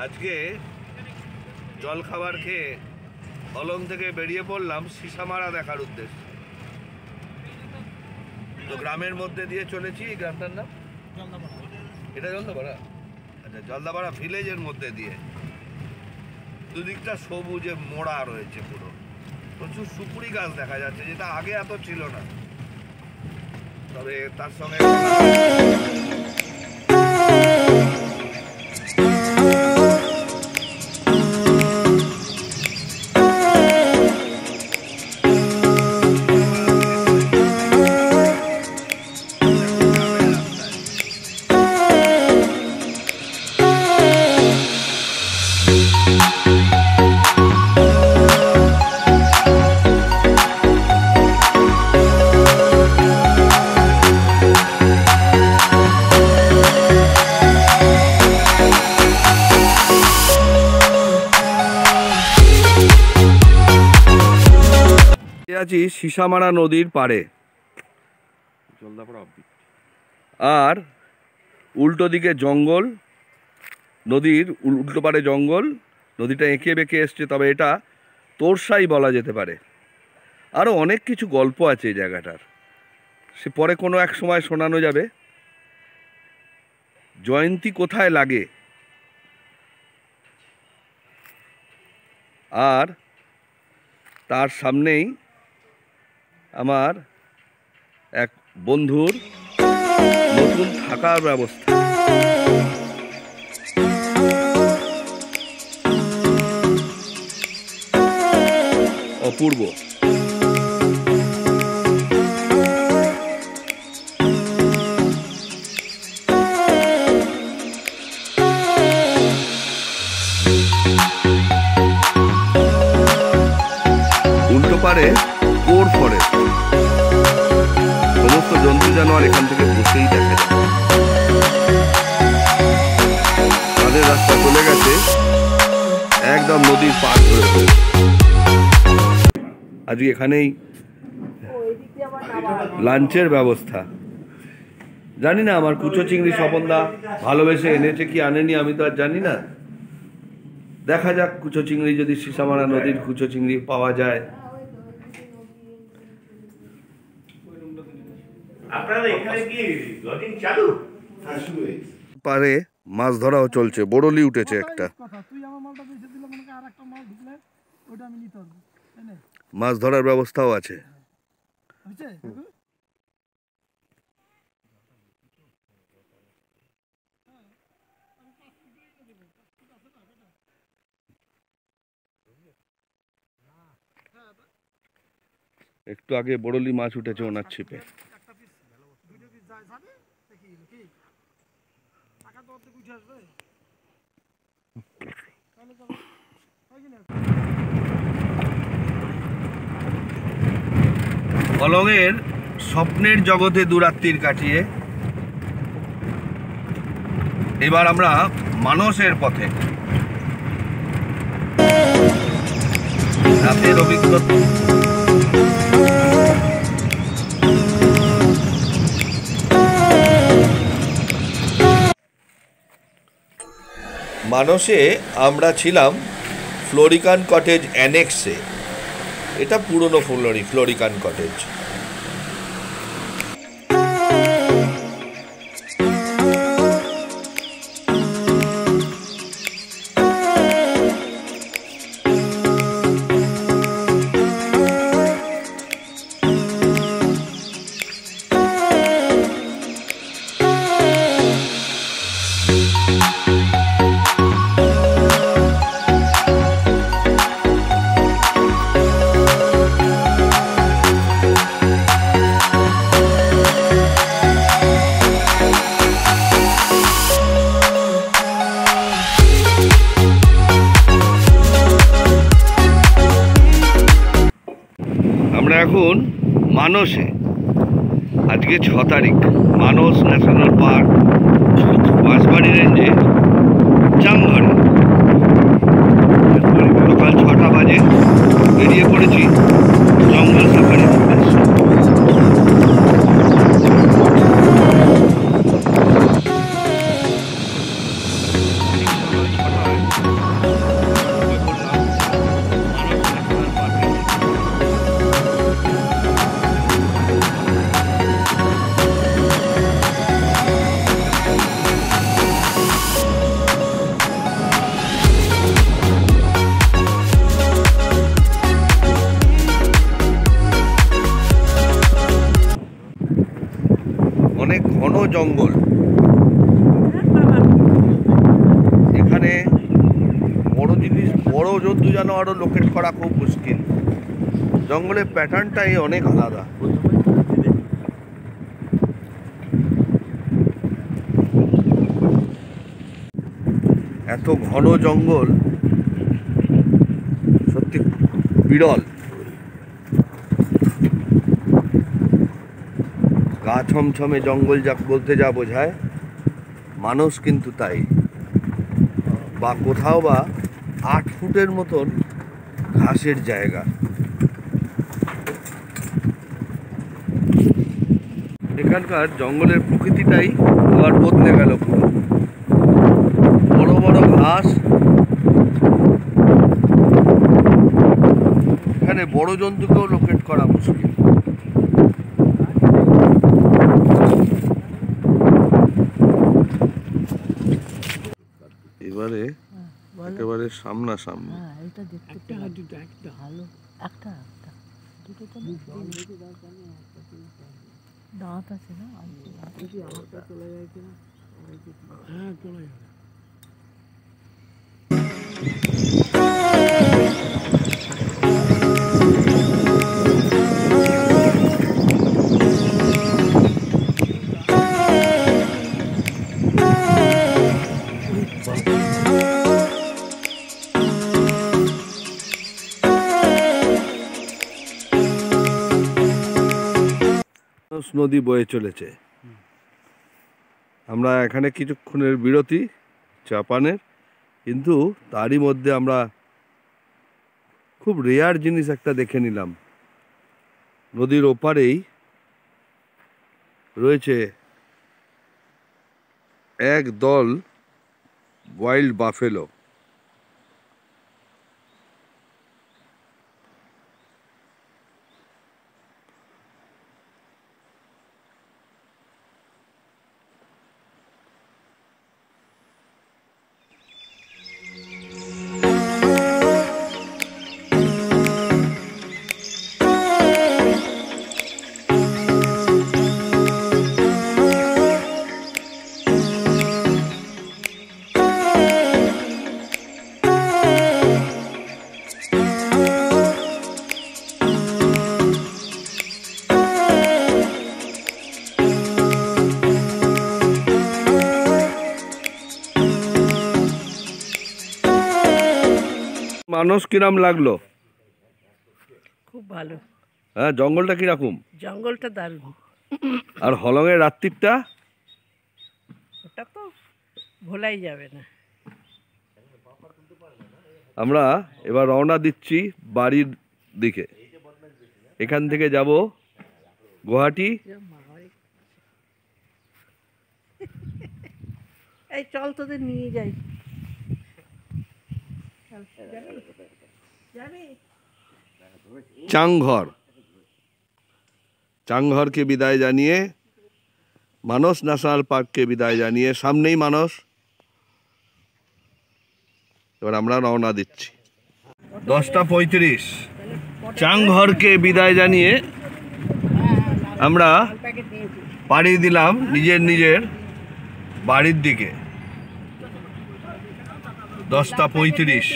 আজকে জল খাবার খেয়ে অলং থেকে বেরিয়ে পড়লাম সিসামারা দেখার উদ্দেশ্যে। তো গ্রামের মধ্যে দিয়ে চলেছি। গ্রামটার নাম এটা জলদাপাড়া। আচ্ছা, জলদাপাড়া ভিলেজের মধ্যে দিয়ে দুদিকটা সবুজে মোড়া রয়েছে, পুরো প্রচুর সুপুরি গাছ দেখা যাচ্ছে, যেটা আগে এত ছিল না। তবে তার সঙ্গে আছি সিসামারা নদীর পাড়ে, আর উল্টো দিকে জঙ্গল, নদীর উল্টো পাড়ে জঙ্গল। নদীটা এঁকে বেঁকে এসছে, তবে এটা তোরসাই বলা যেতে পারে। আরও অনেক কিছু গল্প আছে এই জায়গাটার, সে পরে কোনো এক সময় শোনানো যাবে। জয়ন্তী কোথায় লাগে, আর তার সামনেই আমার এক বন্ধুর নতুন থাকার ব্যবস্থা। অপূর্ব। উল্টো পারে কোর ফরেস্ট, সমস্ত জন্তু জানোয়ার এখান থেকে বসেই দেখা যায়। তাদের রাস্তা চলে গেছে একদম নদীর পার ধরে। আজকে এখানেই লাঞ্চের ব্যবস্থা। জানি না আমার কুচো চিংড়ি স্বপনদা ভালোবেসে এনেছে কি আনেনি, আমি তো আর জানি না। দেখা যাক, কুচো চিংড়ি যদি সিসামারা নদীর কুচো চিংড়ি পাওয়া যায়। পারে মাছ ধরাও চলছে, বড়লি উঠেছে একটা। মাছ ধরার ব্যবস্থাও আছে। একটু আগে বড়লি মাছ উঠেছে ওনার ছিপে। অলংয়ের স্বপ্নের জগতে দুরাত্রির কাটিয়ে এবার আমরা মানসের পথে। রাতের অভিজ্ঞতা। মানসে আমরা ছিলাম ফ্লোরিকান কটেজ অ্যানেক্সে। এটা পুরনো ফ্লোরিকান কটেজ। আমরা এখন মানসে। আজকে 6 তারিখ। মানস ন্যাশনাল পার্ক, বাঁশবাড়ি রেঞ্জে চাংঘরে। সকাল 6টা বাজে বেরিয়ে পড়েছি জঙ্গল সাফারির উদ্দেশ্যে। ঘন জঙ্গল। এখানে বড় জিনিস, বড় জন্তু জানোয়ারও লোকেট করা খুব মুশকিল। জঙ্গলের প্যাটার্নটাই অনেক আলাদা। এত ঘন জঙ্গল সত্যি বিরল। গা ছমছমে জঙ্গল যা বলতে যা বোঝায়, মানুষ কিন্তু তাই। বা কোথাও বা 8 ফুটের মতন ঘাসের জায়গা। এখানকার জঙ্গলের প্রকৃতিটাই আবার বদলে গেল পুরো। বড় বড় ঘাস, এখানে বড় জন্তুকেও লোকেট করা মুশকিল। এবারে একেবারে সামনাসামনি। এটা দেখতে ভালো। একটা দুটো তো দাঁত আছে না? আমার কাছে চলে যায় কিনা? হ্যাঁ, চলে যাবে। নদী বয়ে চলেছে। আমরা এখানে কিছুক্ষণের বিরতি চা পানের, কিন্তু তারই মধ্যে আমরা খুব রেয়ার জিনিস একটা দেখে নিলাম। নদীর ওপারেই রয়েছে এক দল ওয়াইল্ড বাফেলো। মানুষ কিরম লাগলো? খুব ভালো। হ্যাঁ, জঙ্গলটা কিরকম? জঙ্গলটা দারুণ। আর হলংয়ের রাত্রিটা? ওটা তো ভোলাই যাবে না। আমরা এবার রওনা দিচ্ছি বাড়ির দিকে। এখান থেকে যাব গুয়াহাটি। এই চল তোদের নিয়ে যাই। চাংঘর। চাংঘরকে বিদায় জানিয়ে, মানস ন্যাশনাল পার্ককে বিদায় জানিয়ে, সামনেই মানস। এবার আমরা রওনা দিচ্ছি। 10:35। চাংঘরকে বিদায় জানিয়ে আমরা পাড়ি দিলাম নিজের বাড়ির দিকে। 10:35।